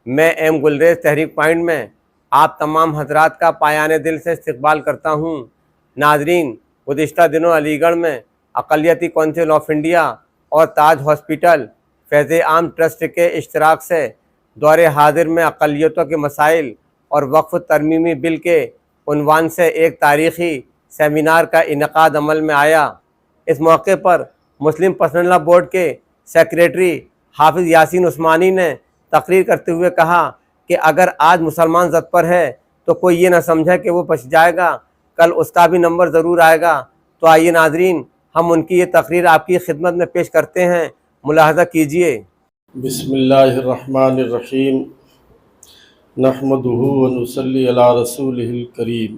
میں M galleries تحریک point میں آپ تمام حضرات کا پایان دل سے استقبال کرتا ہوں۔ ناظرین، گزشتہ دنوں علی گڑھ میں اقلیتی کونسل آف انڈیا اور تاج ہاسپٹل فیض عام ٹرسٹ کے اشتراک سے دور حاضر میں اقلیتوں کے مسائل اور وقف ترمیمی بل کے عنوان سے ایک تاریخی سیمینار کا انعقاد عمل میں آیا۔ اس موقع پر مسلم پرسنل لا بورڈ کے سیکریٹری حافظ یاسین عثمانی نے تقریر کرتے ہوئے کہا کہ اگر آج مسلمان زد پر ہے تو کوئی یہ نہ سمجھے کہ وہ بچ جائے گا، کل اس کا بھی نمبر ضرور آئے گا۔ تو آئیے ناظرین، ہم ان کی یہ تقریر آپ کی خدمت میں پیش کرتے ہیں، ملاحظہ کیجئے۔ بسم اللہ الرحمن الرحیم، نحمدہ ونصلی علی رسولہ الکریم۔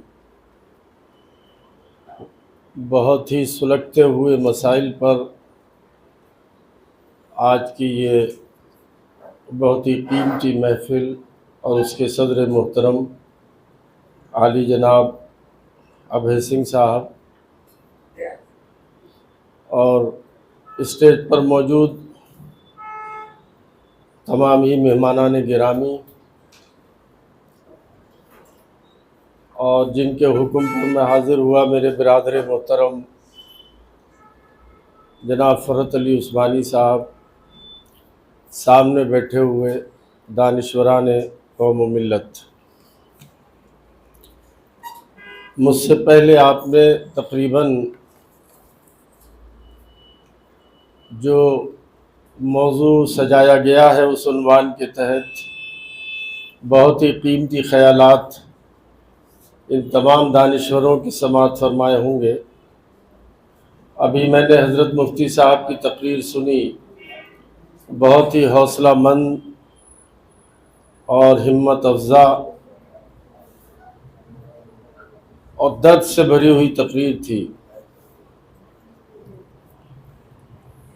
بہت ہی سلگتے ہوئے مسائل پر آج کی یہ بہت ہی قیمتی محفل اور اس کے صدر محترم عالی جناب ابھے سنگھ صاحب اور اسٹیج پر موجود تمام ہی مہمانان گرامی اور جن کے حکم پر میں حاضر ہوا، میرے برادر محترم جناب فرحت علی عثمانی صاحب، سامنے بیٹھے ہوئے دانشوران قوم و ملت۔ مجھ سے پہلے آپ نے تقریباً جو موضوع سجایا گیا ہے اس عنوان کے تحت بہت ہی قیمتی خیالات ان تمام دانشوروں کی سماعت فرمائے ہوں گے۔ ابھی میں نے حضرت مفتی صاحب کی تقریر سنی، بہت ہی حوصلہ مند اور ہمت افزا اور درد سے بھری ہوئی تقریر تھی۔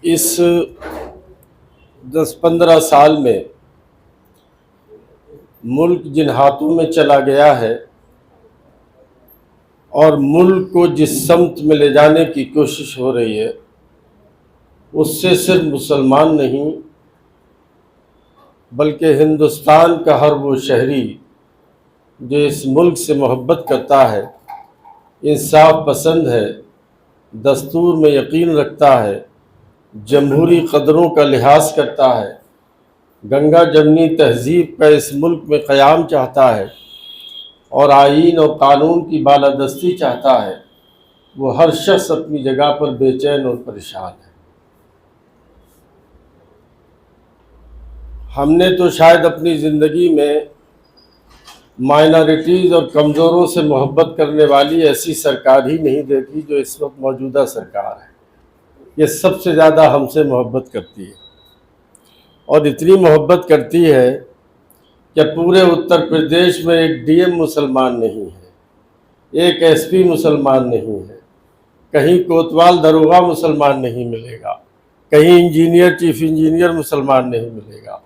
اس 10-15 سال میں ملک جن ہاتھوں میں چلا گیا ہے اور ملک کو جس سمت میں لے جانے کی کوشش ہو رہی ہے، اس سے صرف مسلمان نہیں بلکہ ہندوستان کا ہر وہ شہری جو اس ملک سے محبت کرتا ہے، انصاف پسند ہے، دستور میں یقین رکھتا ہے، جمہوری قدروں کا لحاظ کرتا ہے، گنگا جمنی تہذیب کا اس ملک میں قیام چاہتا ہے اور آئین اور قانون کی بالادستی چاہتا ہے، وہ ہر شخص اپنی جگہ پر بے چین اور پریشان ہے۔ ہم نے تو شاید اپنی زندگی میں مائنارٹیز اور کمزوروں سے محبت کرنے والی ایسی سرکار ہی نہیں دیکھی جو اس وقت موجودہ سرکار ہے۔ یہ سب سے زیادہ ہم سے محبت کرتی ہے اور اتنی محبت کرتی ہے کہ پورے اتر پردیش میں ایک ڈی ایم مسلمان نہیں ہے، ایک ایس پی مسلمان نہیں ہے، کہیں کوتوال داروغہ مسلمان نہیں ملے گا، کہیں انجینئر چیف انجینئر مسلمان نہیں ملے گا،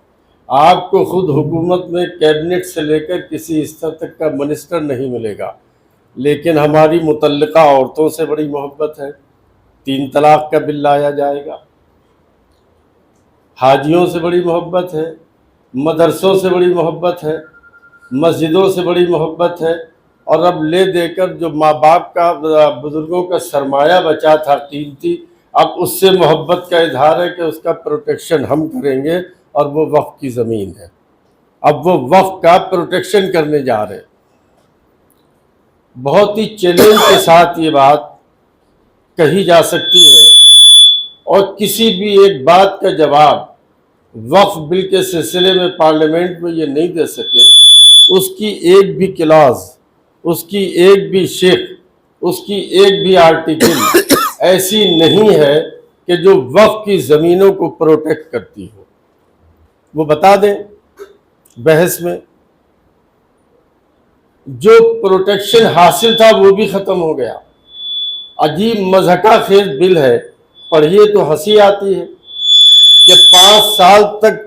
آپ کو خود حکومت میں کیبنٹ سے لے کر کسی استر تک کا منسٹر نہیں ملے گا، لیکن ہماری متعلقہ عورتوں سے بڑی محبت ہے۔ 3 طلاق کا بل لایا جائے گا، حاجیوں سے بڑی محبت ہے، مدرسوں سے بڑی محبت ہے، مسجدوں سے بڑی محبت ہے، اور اب لے دے کر جو ماں باپ کا بزرگوں کا سرمایہ بچا تھا قیمتی، اب اس سے محبت کا اظہار ہے کہ اس کا پروٹیکشن ہم کریں گے، اور وہ وقف کی زمین ہے، اب وہ وقف کا پروٹیکشن کرنے جا رہے ہیں۔ بہت ہی چیلنج کے ساتھ یہ بات کہی جا سکتی ہے، اور کسی بھی ایک بات کا جواب وقف بل کے سلسلے میں پارلیمنٹ میں یہ نہیں دے سکے، اس کی ایک بھی کلاز، اس کی ایک بھی شق، اس کی ایک بھی آرٹیکل ایسی نہیں ہے کہ جو وقف کی زمینوں کو پروٹیکٹ کرتی ہو۔ وہ بتا دیں بحث میں، جو پروٹیکشن حاصل تھا وہ بھی ختم ہو گیا۔ عجیب مضحکہ خیز بل ہے، پڑھیے تو ہنسی آتی ہے کہ 5 سال تک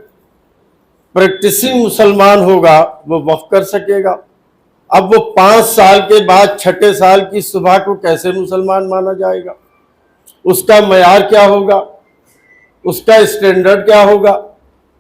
پریکٹسنگ مسلمان ہوگا وہ وقف کر سکے گا۔ اب وہ 5 سال کے بعد 6 سال کی صبح کو کیسے مسلمان مانا جائے گا؟ اس کا معیار کیا ہوگا؟ اس کا اسٹینڈرڈ کیا ہوگا؟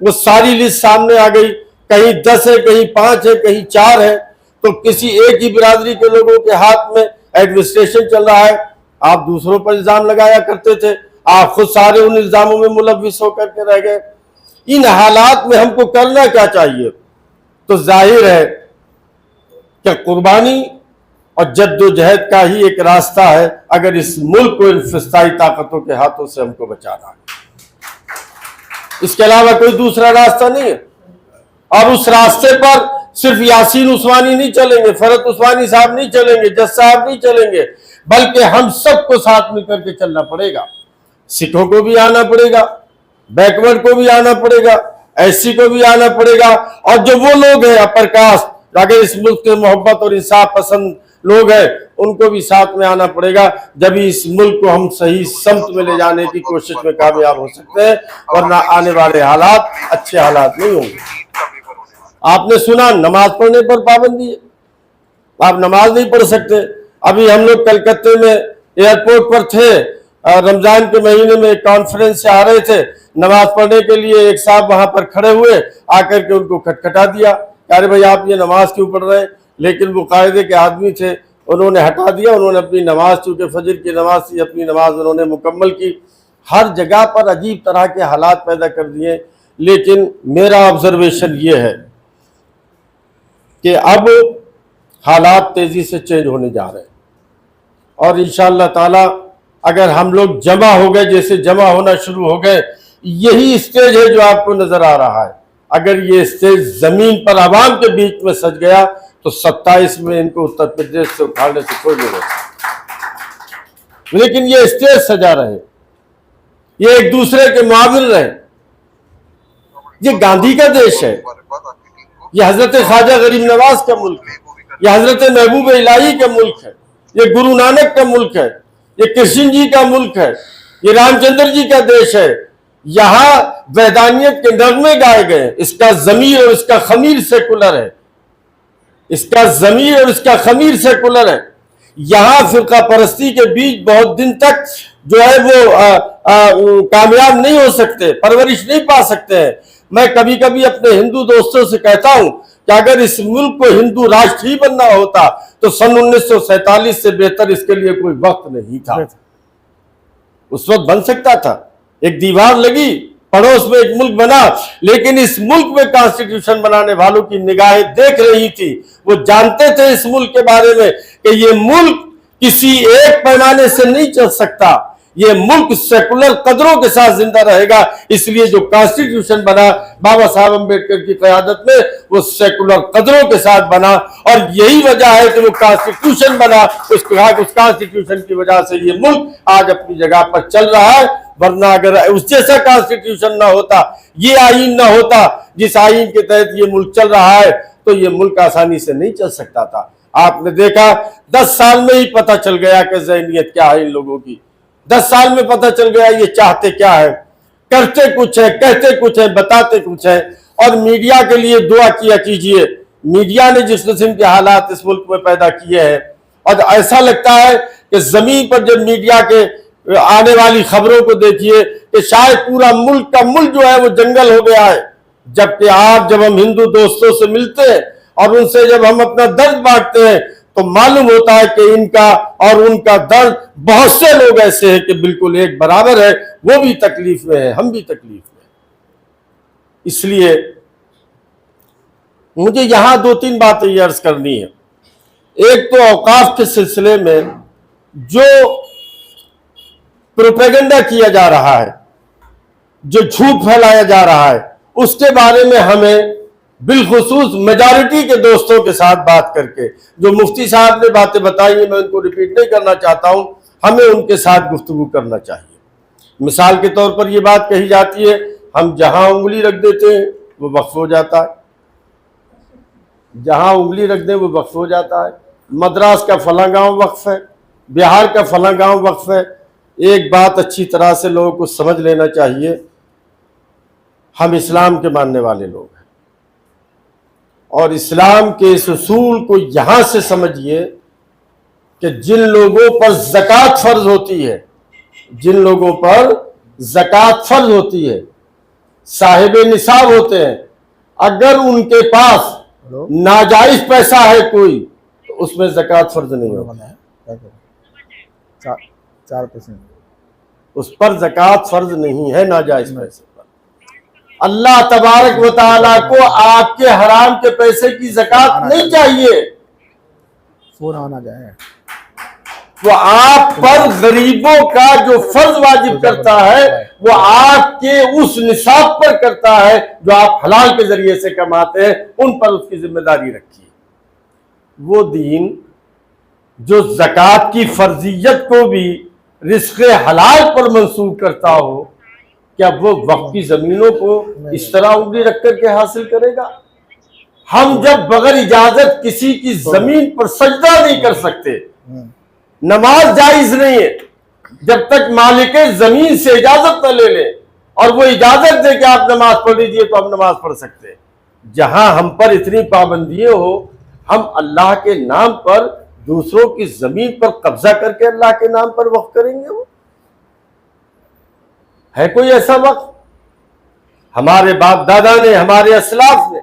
وہ ساری لسٹ سامنے آ گئی، کہیں 10 ہے، کہیں 5 ہے، کہیں 4 ہے، تو کسی ایک ہی برادری کے لوگوں کے ہاتھ میں ایڈمنسٹریشن چل رہا ہے۔ آپ دوسروں پر الزام لگایا کرتے تھے، آپ خود سارے ان الزاموں میں ملوث ہو کر کے رہ گئے۔ ان حالات میں ہم کو کرنا کیا چاہیے؟ تو ظاہر ہے کہ قربانی اور جد و جہد کا ہی ایک راستہ ہے، اگر اس ملک کو ان فسطائی طاقتوں کے ہاتھوں سے ہم کو بچانا ہے۔ اس کے علاوہ کوئی دوسرا راستہ نہیں ہے۔ اور اس راستے پر صرف یاسین عثمانی نہیں چلیں گے، فرحت عثمانی صاحب نہیں چلیں گے، جج صاحب نہیں چلیں گے، بلکہ ہم سب کو ساتھ مل کر کے چلنا پڑے گا۔ سکھوں کو بھی آنا پڑے گا، بیکورڈ کو بھی آنا پڑے گا، ایس سی کو بھی آنا پڑے گا، اور جو وہ لوگ ہیں اپر کاسٹ، اگر اس ملک کے محبت اور انصاف پسند لوگ ہیں، ان کو بھی ساتھ میں آنا پڑے گا، جبھی اس ملک کو ہم صحیح سمت میں لے جانے کی کوشش میں کامیاب ہو سکتے ہیں، ورنہ آنے والے حالات اچھے حالات نہیں ہوں گے۔ آپ نے سنا نماز پڑھنے پر پابندی ہے، آپ نماز نہیں پڑھ سکتے۔ ابھی ہم لوگ کلکتے میں ایئرپورٹ پر تھے، رمضان کے مہینے میں ایک کانفرنس سے آ رہے تھے، نماز پڑھنے کے لیے ایک صاحب وہاں پر کھڑے ہوئے، آ کر کے ان کو کھٹکھٹا دیا کہ ارے بھائی آپ یہ نماز کیوں پڑھ رہے ہیں؟ لیکن وہ قاعدے کے آدمی تھے، انہوں نے ہٹا دیا، انہوں نے اپنی نماز، چونکہ فجر کی نماز تھی، اپنی نماز انہوں نے مکمل کی۔ ہر جگہ پر عجیب طرح کے حالات پیدا کر دیے، لیکن میرا آبزرویشن یہ ہے کہ اب حالات تیزی سے چینج ہونے جا رہے ہیں، اور انشاءاللہ تعالی اگر ہم لوگ جمع ہو گئے، جیسے جمع ہونا شروع ہو گئے، یہی اسٹیج ہے جو آپ کو نظر آ رہا ہے۔ اگر یہ اسٹیج زمین پر عوام کے بیچ میں سج گیا تو 27 میں ان کو اتر پردیش سے اکھاڑنے سے کوئی نہیں روکے۔ لیکن یہ اسٹیج سجا رہے، یہ ایک دوسرے کے معاون رہے۔ یہ گاندھی کا دیش ہے، یہ حضرت خواجہ غریب نواز کا ملک ہے، یہ حضرت محبوب الہی کا ملک ہے، یہ گرو نانک کا ملک ہے، یہ کرشن جی کا ملک ہے، یہ رام چندر جی کا دیش ہے۔ یہاں وحدانیت کے نغمے گائے گئے۔ اس کا ضمیر اور اس کا خمیر سیکولر ہے، اس کا ضمیر اور اس کا خمیر سیکولر ہے۔ یہاں فرقہ پرستی کے بیچ بہت دن تک جو ہے وہ کامیاب نہیں ہو سکتے، پرورش نہیں پا سکتے ہیں۔ میں کبھی کبھی اپنے ہندو دوستوں سے کہتا ہوں کہ اگر اس ملک کو ہندو راشٹر ہی بننا ہوتا تو سن 1947 سے بہتر اس کے لیے کوئی وقت نہیں تھا۔ اس وقت بن سکتا تھا، ایک دیوار لگی، پڑوس میں ایک ملک بنا، لیکن اس ملک میں کانسٹیٹیوشن بنانے والوں کی نگاہیں دیکھ رہی تھی، وہ جانتے تھے اس ملک کے بارے میں کہ یہ ملک کسی ایک پیمانے سے نہیں چل سکتا، یہ ملک سیکولر قدروں کے ساتھ زندہ رہے گا۔ اس لیے جو کانسٹیٹیوشن بنا بابا صاحب امبیڈکر کی قیادت میں، وہ سیکولر قدروں کے ساتھ بنا، اور یہی وجہ ہے کہ وہ کانسٹیٹیوشن بنا۔ اس کانسٹیٹیوشن کی وجہ سے یہ ملک آج اپنی جگہ پر چل رہا ہے، ورنہ اگر اس جیسا کانسٹیٹیوشن نہ ہوتا، یہ آئین نہ ہوتا جس آئین کے تحت یہ ملک چل رہا ہے، تو یہ ملک آسانی سے نہیں چل سکتا تھا۔ آپ نے دیکھا 10 سال میں ہی پتہ چل گیا کہ ذہنیت کیا ہے ان لوگوں کی، 10 سال میں پتہ چل گیا یہ چاہتے کیا ہے، کرتے کچھ ہے، کہتے کچھ ہے، بتاتے کچھ ہے۔ اور میڈیا کے لیے دعا کیا کیجئے، میڈیا نے جس قسم کے حالات اس ملک میں پیدا کیے ہیں، اور ایسا لگتا ہے کہ زمین پر جب میڈیا کے آنے والی خبروں کو دیکھیے کہ شاید پورا ملک کا ملک جو ہے وہ جنگل ہو گیا ہے، جبکہ جب ہم ہندو دوستوں سے ملتے ہیں اور ان سے جب ہم اپنا درد بانٹتے ہیں تو معلوم ہوتا ہے کہ ان کا اور ان کا درد بہت سے لوگ ایسے ہیں کہ بالکل ایک برابر ہے، وہ بھی تکلیف میں ہے، ہم بھی تکلیف میں ہیں۔ اس لیے مجھے یہاں 2-3 باتیں یہ عرض کرنی ہے۔ ایک تو اوقاف کے سلسلے میں جو پروپیگنڈا کیا جا رہا ہے، جو جھوٹ پھیلایا جا رہا ہے، اس کے بارے میں ہمیں بالخصوص میجارٹی کے دوستوں کے ساتھ بات کر کے، جو مفتی صاحب نے باتیں بتائی ہیں میں ان کو ریپیٹ نہیں کرنا چاہتا ہوں، ہمیں ان کے ساتھ گفتگو کرنا چاہیے۔ مثال کے طور پر یہ بات کہی جاتی ہے ہم جہاں انگلی رکھ دیتے ہیں وہ وقف ہو جاتا ہے، جہاں انگلی رکھ دیں وہ وقف ہو جاتا ہے۔ مدراس کا فلاں گاؤں وقف ہے، بہار کا فلاں گاؤں وقف ہے۔ ایک بات اچھی طرح سے لوگوں کو سمجھ لینا چاہیے، ہم اسلام کے ماننے والے لوگ ہیں، اور اسلام کے اس اصول کو یہاں سے سمجھیے کہ جن لوگوں پر زکوٰۃ فرض ہوتی ہے، جن لوگوں پر زکوٰۃ فرض ہوتی ہے، صاحب نصاب ہوتے ہیں، اگر ان کے پاس ناجائز پیسہ ہے کوئی تو اس میں زکوٰۃ فرض نہیں ہوتی، 4% اس پر زکوٰۃ فرض نہیں ہے ناجائز پیسے پر۔ اللہ تبارک و تعالیٰ کو آپ کے حرام کے پیسے کی زکوٰۃ نہیں چاہیے، فون آنا جائے، وہ آپ پر غریبوں کا جو فرض واجب کرتا ہے وہ آپ کے اس نصاب پر کرتا ہے جو آپ حلال کے ذریعے سے کماتے ہیں، ان پر اس کی ذمہ داری رکھیے۔ وہ دین جو زکوٰۃ کی فرضیت کو بھی رزق حلال پر منسوب کرتا ہو، کیا وہ وقف کی زمینوں کو اس طرح انگلی رکھ کر کے حاصل کرے گا؟ ہم جب بغیر اجازت کسی کی زمین پر سجدہ نہیں کر سکتے، نماز جائز نہیں ہے جب تک مالک زمین سے اجازت نہ لے لیں اور وہ اجازت دے کہ آپ نماز پڑھ لیجئے تو ہم نماز پڑھ سکتے ہیں۔ جہاں ہم پر اتنی پابندیاں ہو، ہم اللہ کے نام پر دوسروں کی زمین پر قبضہ کر کے اللہ کے نام پر وقف کریں گے؟ وہ ہے کوئی ایسا وقف؟ ہمارے باپ دادا نے، ہمارے اسلاف نے،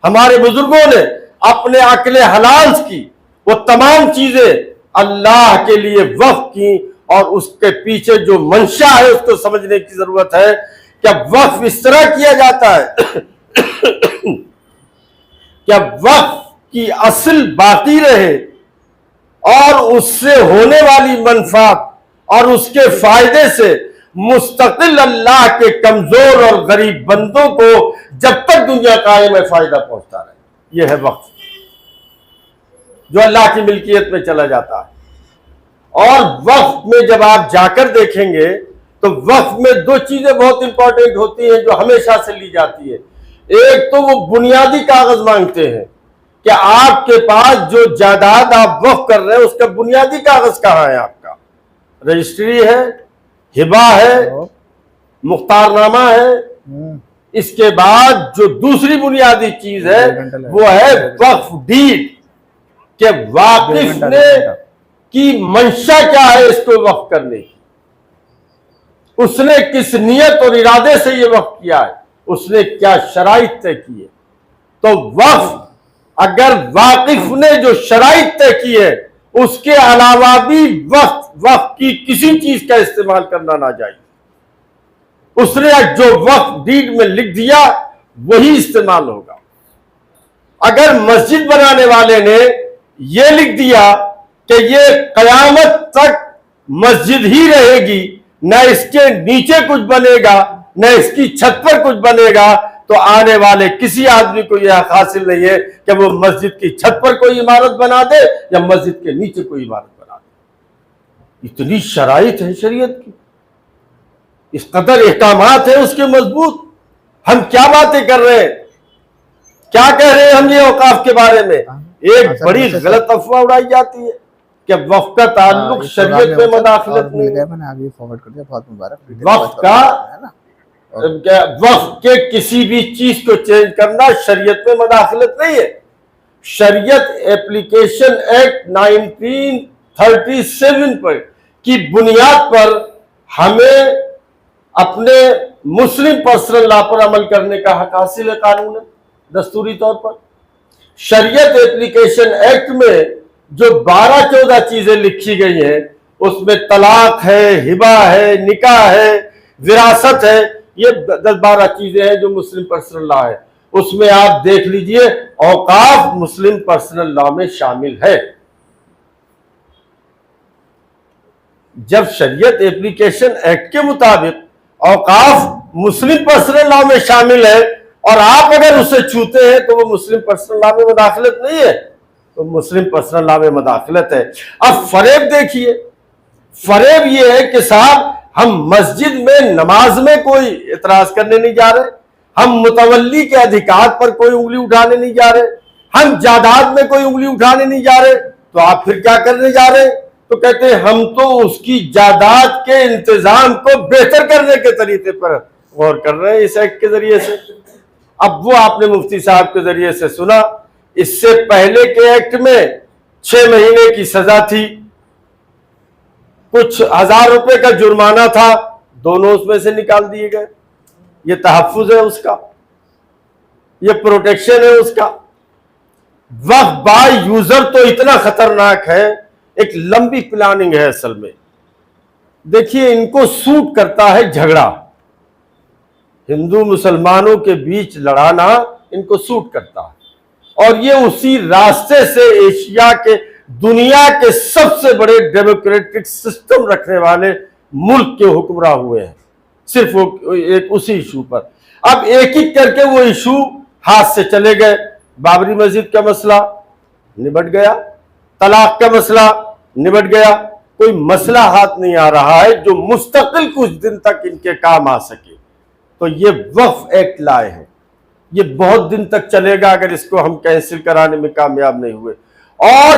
ہمارے بزرگوں نے اپنے عقل حلال کی وہ تمام چیزیں اللہ کے لیے وقف کی، اور اس کے پیچھے جو منشا ہے اس کو سمجھنے کی ضرورت ہے۔ کیا وقف اس طرح کیا جاتا ہے کیا وقف کی اصل باقی رہے اور اس سے ہونے والی منفعت اور اس کے فائدے سے مستقل اللہ کے کمزور اور غریب بندوں کو جب تک دنیا قائم ہے فائدہ پہنچتا رہے، یہ ہے وقف جو اللہ کی ملکیت میں چلا جاتا ہے۔ اور وقف میں جب آپ جا کر دیکھیں گے تو وقف میں دو چیزیں بہت امپورٹنٹ ہوتی ہیں جو ہمیشہ سے لی جاتی ہے۔ ایک تو وہ بنیادی کاغذ مانگتے ہیں کہ آپ کے پاس جو جائیداد آپ وقف کر رہے ہیں اس کا بنیادی کاغذ کہاں ہے؟ آپ کا رجسٹری ہے، ہبہ ہے، مختار نامہ ہے۔ اس کے بعد جو دوسری بنیادی چیز ہے وہ ہے وقف ڈیڈ، کہ واقف نے کی منشا کیا ہے اس کو وقف کرنے کی، اس نے کس نیت اور ارادے سے یہ وقف کیا ہے، اس نے کیا شرائط طے کی ہے۔ تو وقف اگر واقف نے جو شرائط طے کی ہے اس کے علاوہ بھی وقف کی کسی چیز کا استعمال کرنا ناجائز۔ اس نے جو وقف ڈیڈ میں لکھ دیا وہی استعمال ہوگا۔ اگر مسجد بنانے والے نے یہ لکھ دیا کہ یہ قیامت تک مسجد ہی رہے گی، نہ اس کے نیچے کچھ بنے گا نہ اس کی چھت پر کچھ بنے گا، تو آنے والے کسی آدمی کو یہ حق حاصل نہیں ہے کہ وہ مسجد کی چھت پر کوئی عمارت بنا دے یا مسجد کے نیچے کوئی عمارت بنا دے۔ اتنی شرائط ہے شریعت کی، اس قدر احکامات ہیں اس کے مضبوط۔ ہم کیا باتیں کر رہے ہیں، کیا کہہ رہے ہیں ہم یہ اوقاف کے بارے میں؟ ایک بڑی غلط افواہ اڑائی جاتی ہے کہ وقف کا تعلق شریعت میں مداخلت نہیں ہے۔ وقف کے کسی بھی چیز کو چینج کرنا شریعت میں مداخلت نہیں ہے۔ شریعت ایپلیکیشن ایکٹ 1937 پر کی بنیاد پر ہمیں اپنے مسلم پرسنل لا پر عمل کرنے کا حق حاصل ہے، قانون ہے دستوری طور پر۔ شریعت ایپلیکیشن ایکٹ میں جو 12-14 چیزیں لکھی گئی ہیں اس میں طلاق ہے، ہبہ ہے، نکاح ہے، وراثت ہے، یہ 10-12 چیزیں ہیں جو مسلم پرسنل لا ہے۔ اس میں آپ دیکھ لیجئے اوقاف مسلم پرسنل لا میں شامل ہے۔ جب شریعت ایپلیکیشن ایکٹ کے مطابق اوقاف مسلم پرسنل لا میں شامل ہے اور آپ اگر اسے چھوتے ہیں تو وہ مسلم پرسنل لا میں مداخلت نہیں ہے، تو مسلم پرسنل لا میں مداخلت ہے۔ اب فریب دیکھیے، فریب یہ ہے کہ صاحب ہم مسجد میں نماز میں کوئی اعتراض کرنے نہیں جا رہے، ہم متولی کے ادھیکار پر کوئی انگلی اٹھانے نہیں جا رہے، ہم جائیداد میں کوئی انگلی اٹھانے نہیں جا رہے، تو آپ پھر کیا کرنے جا رہے ہیں؟ تو کہتے ہیں ہم تو اس کی جائیداد کے انتظام کو بہتر کرنے کے طریقے پر غور کر رہے ہیں اس ایکٹ کے ذریعے سے۔ اب وہ آپ نے مفتی صاحب کے ذریعے سے سنا، اس سے پہلے کے ایکٹ میں 6 مہینے کی سزا تھی، کچھ 1000 روپے کا جرمانہ تھا، دونوں اس میں سے نکال دیے گئے۔ یہ تحفظ ہے اس کا, یہ پروٹیکشن ہے اس کا. وقف بائی یوزر تو اتنا خطرناک ہے, ایک لمبی پلاننگ ہے اصل میں. دیکھیے ان کو سوٹ کرتا ہے جھگڑا, ہندو مسلمانوں کے بیچ لڑانا ان کو سوٹ کرتا ہے, اور یہ اسی راستے سے ایشیا کے, دنیا کے سب سے بڑے ڈیموکریٹک سسٹم رکھنے والے ملک کے حکمراں ہوئے ہیں, صرف ایک اسی ایشو پر. اب ایک ایک کر کے وہ ایشو ہاتھ سے چلے گئے. بابری مسجد کا مسئلہ نبٹ گیا, طلاق کا مسئلہ نبٹ گیا, کوئی مسئلہ ہاتھ نہیں آ رہا ہے جو مستقل کچھ دن تک ان کے کام آ سکے. تو یہ وقف ایکٹ لائے ہیں, یہ بہت دن تک چلے گا اگر اس کو ہم کینسل کرانے میں کامیاب نہیں ہوئے. اور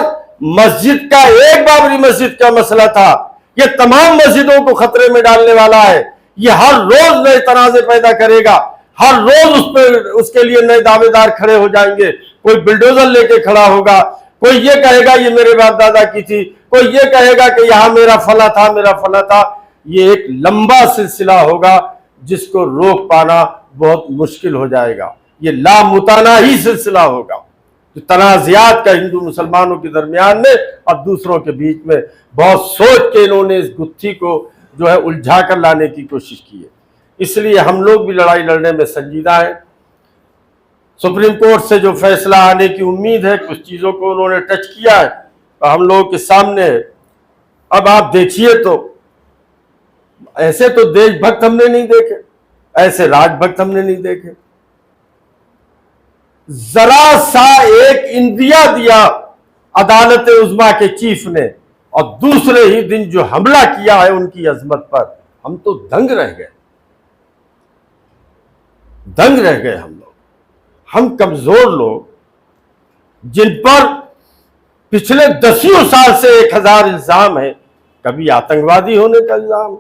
مسجد کا, ایک بابری مسجد کا مسئلہ تھا, یہ تمام مسجدوں کو خطرے میں ڈالنے والا ہے. یہ ہر روز نئے تنازع پیدا کرے گا, ہر روز اس کے لیے نئے دعوے دار کھڑے ہو جائیں گے. کوئی بلڈوزر لے کے کھڑا ہوگا, کوئی یہ کہے گا یہ میرے باپ دادا کی تھی, کوئی یہ کہے گا کہ یہاں میرا فلاں تھا, میرا فلاں تھا. یہ ایک لمبا سلسلہ ہوگا جس کو روک پانا بہت مشکل ہو جائے گا. یہ لامتناہی سلسلہ ہوگا, تنازعات کا ہندو مسلمانوں کے درمیان میں اور دوسروں کے بیچ میں. بہت سوچ کے انہوں نے اس گتھی کو جو ہے الجھا کر لانے کی کوشش کی ہے. اس لیے ہم لوگ بھی لڑائی لڑنے میں سنجیدہ ہیں. سپریم کورٹ سے جو فیصلہ آنے کی امید ہے, کچھ چیزوں کو انہوں نے ٹچ کیا ہے تو ہم لوگوں کے سامنے ہے. اب آپ دیکھیے تو ایسے تو دیش بھکت ہم نے نہیں دیکھے, ایسے راج بھکت ہم نے نہیں دیکھے. ذرا سا ایک اندیا دیا عدالت عظمیٰ کے چیف نے, اور دوسرے ہی دن جو حملہ کیا ہے ان کی عظمت پر, ہم تو دنگ رہ گئے, دنگ رہ گئے ہم لوگ. ہم کمزور لوگ جن پر پچھلے 10 سال سے 1000 الزام ہیں, کبھی آتنکوادی ہونے کا الزام,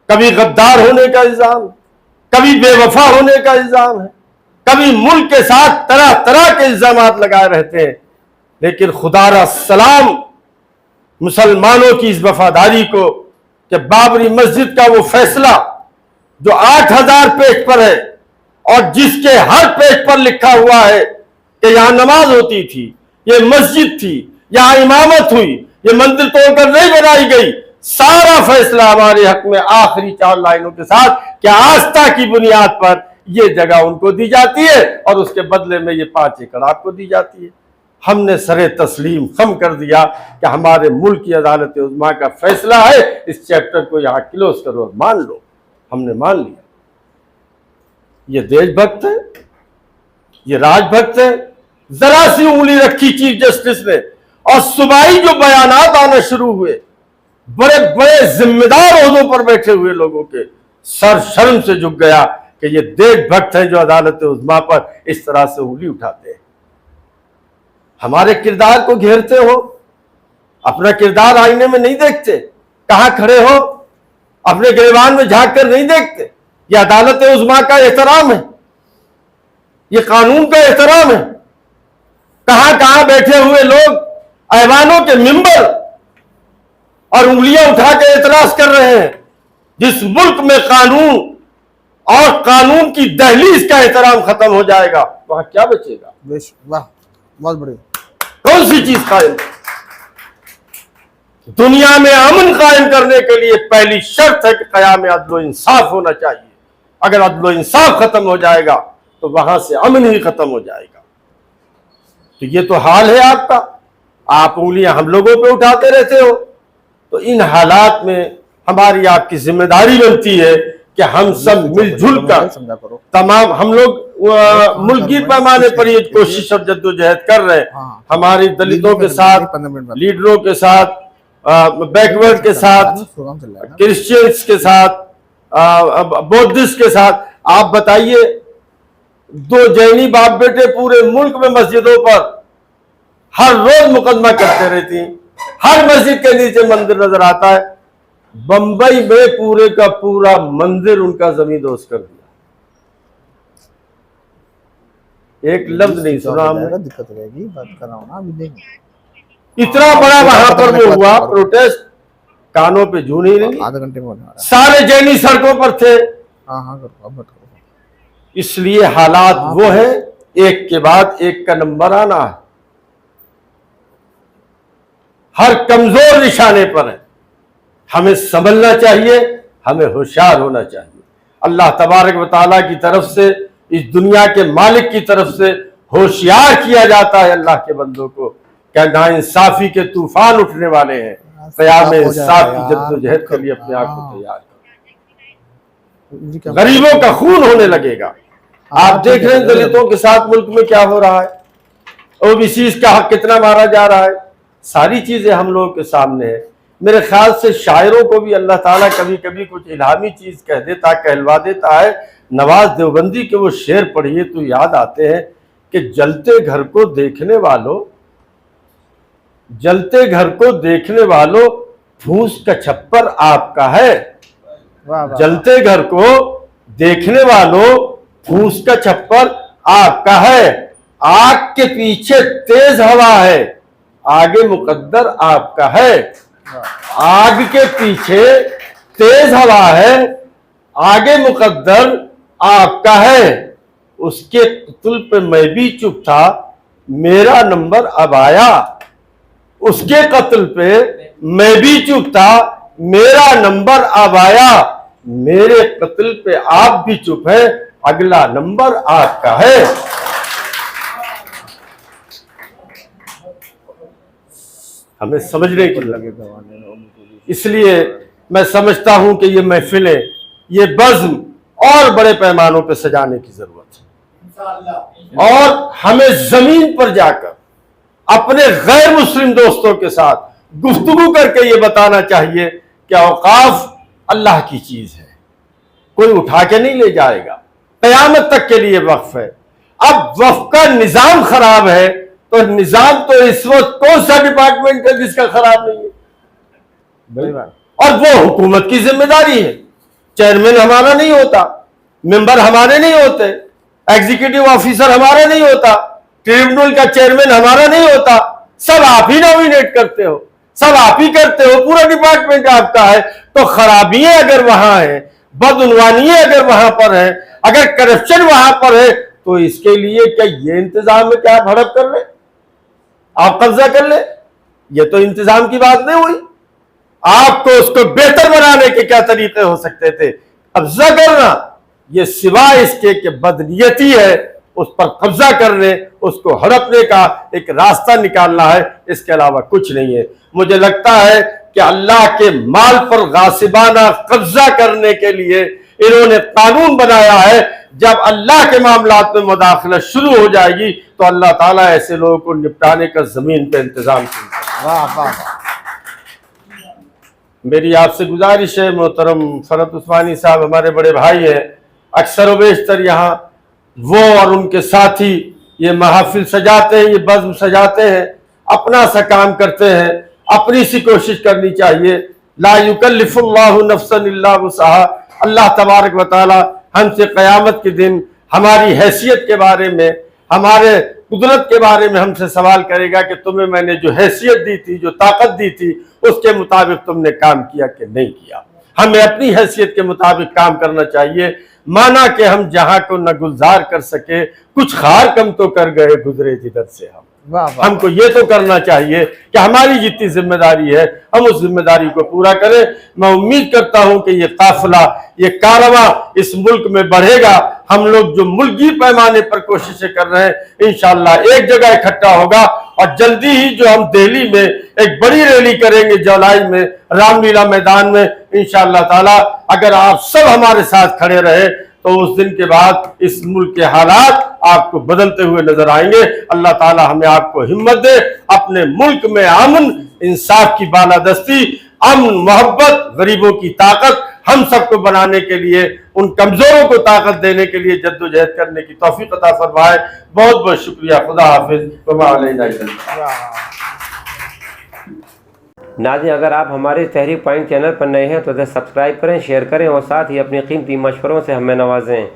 کبھی غدار ہونے کا الزام, کبھی بے وفا ہونے کا الزام ہے, کبھی ملک کے ساتھ طرح طرح کے الزامات لگائے رہتے ہیں. لیکن خدا را سلام مسلمانوں کی اس وفاداری کو کہ بابری مسجد کا وہ فیصلہ جو 8000 پیج پر ہے, اور جس کے ہر پیج پر لکھا ہوا ہے کہ یہاں نماز ہوتی تھی, یہ مسجد تھی, یہاں امامت ہوئی, یہ مندر توڑ کر نہیں بنائی گئی, سارا فیصلہ ہمارے حق میں آخری 4 لائنوں کے ساتھ کہ آستھا کی بنیاد پر یہ جگہ ان کو دی جاتی ہے اور اس کے بدلے میں یہ 5 ایکڑ آپ کو دی جاتی ہے. ہم نے سر تسلیم خم کر دیا کہ ہمارے ملک کی عدالت عظمیٰ کا فیصلہ ہے, اس چیپٹر کو یہاں کلوز کرو اور مان لو. ہم نے مان لیا. یہ دیش بھکت ہے, یہ راج بھکت ہے. ذرا سی انگلی رکھی چیف جسٹس نے, اور صوبائی جو بیانات آنا شروع ہوئے بڑے بڑے ذمہ دار عہدوں پر بیٹھے ہوئے لوگوں کے, سر شرم سے جھک گیا کہ یہ دیش بھکت ہیں جو عدالت عظمیٰ پر اس طرح سے انگلی اٹھاتے ہیں. ہمارے کردار کو گھیرتے ہو, اپنا کردار آئینے میں نہیں دیکھتے, کہاں کھڑے ہو اپنے گریبان میں جھانک کر نہیں دیکھتے. یہ عدالت عظمیٰ کا احترام ہے, یہ قانون کا احترام ہے. کہاں کہاں بیٹھے ہوئے لوگ ایوانوں کے ممبر اور انگلیاں اٹھا کے اعتراض کر رہے ہیں. جس ملک میں قانون اور قانون کی دہلیز کا احترام ختم ہو جائے گا وہاں کیا بچے گا؟ واہ بہت بڑھیا. کون سی چیز قائم؟ دنیا میں امن قائم کرنے کے لیے پہلی شرط ہے کہ قیام عدل و انصاف ہونا چاہیے. اگر عدل و انصاف ختم ہو جائے گا تو وہاں سے امن ہی ختم ہو جائے گا. تو یہ تو حال ہے آپ کا, آپ انگلیاں ہم لوگوں پہ اٹھاتے رہتے ہو. تو ان حالات میں ہماری آپ کی ذمہ داری بنتی ہے کہ ہم سب مل جل کر تمام ہم لوگ ملکی پیمانے پر یہ کوشش اور جدوجہد کر رہے ہیں. ہماری دلتوں کے ساتھ, لیڈروں کے ساتھ, بیکورڈ کے ساتھ, کرسچنز کے ساتھ, بودھسٹ کے ساتھ. آپ بتائیے 2 جینی باپ بیٹے پورے ملک میں مسجدوں پر ہر روز مقدمہ کرتے رہتی ہیں, ہر مسجد کے نیچے مندر نظر آتا ہے. بمبئی میں پورے کا پورا مندر ان کا زمین دوز کر دیا. ایک لفظ نہیں سنا ہم نے. دقت رہے گی, بات کر رہا ہوں نا ابھی دیکھ. اتنا بڑا وہاں پر وہ ہوا پروٹیسٹ, کانوں پہ جوں نہیں رہی. آدھے گھنٹے میں سارے جینی سڑکوں پر تھے, ہاں ہاں کرو اب بات کرو. اس لیے حالات وہ ہیں ایک کے بعد ایک کا نمبر آنا ہے. ہر کمزور نشانے پر ہے. ہمیں سنبھلنا چاہیے, ہمیں ہوشیار ہونا چاہیے. اللہ تبارک و تعالیٰ کی طرف سے, اس دنیا کے مالک کی طرف سے ہوشیار کیا جاتا ہے اللہ کے بندوں کو کہ ناانصافی کے طوفان اٹھنے والے ہیں. قیام انصاف کی جدوجہد کے لیے اپنے آپ کو تیار کرو. غریبوں کا خون ہونے لگے گا. آپ دیکھ رہے ہیں دلتوں کے ساتھ ملک میں کیا ہو رہا ہے, او بی سیز کا حق کتنا مارا جا رہا ہے. ساری چیزیں ہم لوگوں کے سامنے ہیں. میرے خیال سے شاعروں کو بھی اللہ تعالیٰ کبھی کبھی کچھ الہامی چیز کہہ دیتا, کہلوا دیتا ہے. نواز دیوبندی کے وہ شعر پڑھیے تو یاد آتے ہیں کہ جلتے گھر کو دیکھنے والوں, جلتے گھر کو دیکھنے والوں, پھوس کا چھپر آپ کا ہے. جلتے گھر کو دیکھنے والوں, پھوس کا چھپر آپ کا ہے. آگ کے پیچھے تیز ہوا ہے, آگے مقدر آپ کا ہے. آگ کے پیچھے تیز ہوا ہے, آگے مقدر آپ کا ہے. اس کے قتل پہ میں بھی چپ تھا, میرا نمبر اب آیا. اس کے قتل پہ میں بھی چپ تھا, میرا نمبر اب آیا. میرے قتل پہ آپ بھی چپ ہیں, اگلا نمبر آپ کا ہے. ہمیں سمجھنے کی لگے. اس لیے میں سمجھتا ہوں کہ یہ محفلیں, یہ بزم اور بڑے پیمانوں پہ سجانے کی ضرورت ہے. اور ہمیں زمین پر جا کر اپنے غیر مسلم دوستوں کے ساتھ گفتگو کر کے یہ بتانا چاہیے کہ اوقاف اللہ کی چیز ہے, کوئی اٹھا کے نہیں لے جائے گا, قیامت تک کے لیے وقف ہے. اب وقف کا نظام خراب ہے تو نظام تو اس وقت کون سا ڈپارٹمنٹ ہے جس کا خراب نہیں ہے؟ اور وہ حکومت کی ذمہ داری ہے. چیئرمین ہمارا نہیں ہوتا, ممبر ہمارے نہیں ہوتے, ایگزیکٹو آفیسر ہمارا نہیں ہوتا, ٹریبیونل کا چیئرمین ہمارا نہیں ہوتا. سب آپ ہی نومینیٹ کرتے ہو, سب آپ ہی کرتے ہو, پورا ڈپارٹمنٹ آپ کا ہے. تو خرابیاں اگر وہاں ہیں, بدعنوانیاں اگر وہاں پر ہیں, اگر کرپشن وہاں پر ہے, تو اس کے لیے کیا یہ انتظام ہے کہ آپ ہڑپ کر لیں, آپ قبضہ کر لیں؟ یہ تو انتظام کی بات نہیں ہوئی. آپ کو اس کو بہتر بنانے کے کیا طریقے ہو سکتے تھے؟ قبضہ کرنا, یہ سوائے اس کے کہ بدنیتی ہے, اس پر قبضہ کرنے, اس کو ہڑپنے کا ایک راستہ نکالنا ہے, اس کے علاوہ کچھ نہیں ہے. مجھے لگتا ہے کہ اللہ کے مال پر غاصبانہ قبضہ کرنے کے لیے انہوں نے قانون بنایا ہے. جب اللہ کے معاملات میں مداخلت شروع ہو جائے گی تو اللہ تعالیٰ ایسے لوگوں کو نپٹانے کا زمین پہ انتظام کرے. میری آپ سے گزارش ہے, محترم فرحت عثمانی صاحب ہمارے بڑے بھائی ہیں, اکثر و بیشتر یہاں وہ اور ان کے ساتھی یہ محافل سجاتے ہیں, یہ بزم سجاتے ہیں, اپنا سا کام کرتے ہیں, اپنی سی کوشش کرنی چاہیے. لا یکلف اللہ نفسا الا وسعہا. اللہ تبارک و تعالی ہم سے قیامت کے دن ہماری حیثیت کے بارے میں, ہمارے قدرت کے بارے میں ہم سے سوال کرے گا کہ تمہیں میں نے جو حیثیت دی تھی, جو طاقت دی تھی, اس کے مطابق تم نے کام کیا کہ نہیں کیا. ہمیں اپنی حیثیت کے مطابق کام کرنا چاہیے. مانا کہ ہم جہاں کو نہ گلزار کر سکے, کچھ خار کم تو کر گئے گزرے جدھر سے ہم کو یہ تو کرنا چاہیے کہ ہماری جتنی ذمہ داری ہے ہم اس ذمہ داری کو پورا کریں. میں امید کرتا ہوں کہ یہ قافلہ, یہ کارواں اس ملک میں بڑھے گا. ہم لوگ جو ملکی پیمانے پر کوششیں کر رہے ہیں انشاءاللہ ایک جگہ اکٹھا ہوگا, اور جلدی ہی جو ہم دہلی میں ایک بڑی ریلی کریں گے جولائی میں رام لیلا میدان میں انشاءاللہ تعالی, اگر آپ سب ہمارے ساتھ کھڑے رہے تو اس دن کے بعد اس ملک کے حالات آپ کو بدلتے ہوئے نظر آئیں گے. اللہ تعالی ہمیں آپ کو ہمت دے, اپنے ملک میں امن, انصاف کی بالادستی, امن, محبت, غریبوں کی طاقت ہم سب کو بنانے کے لیے, ان کمزوروں کو طاقت دینے کے لیے جدوجہد کرنے کی توفیق عطا فرمائے. بہت بہت شکریہ. خدا حافظ. وما علینا الا البلاغ. ناظرین, اگر آپ ہمارے تحریک پوائنٹ چینل پر نئے ہیں تو اسے سبسکرائب کریں, شیئر کریں اور ساتھ ہی اپنی قیمتی مشوروں سے ہمیں نوازیں.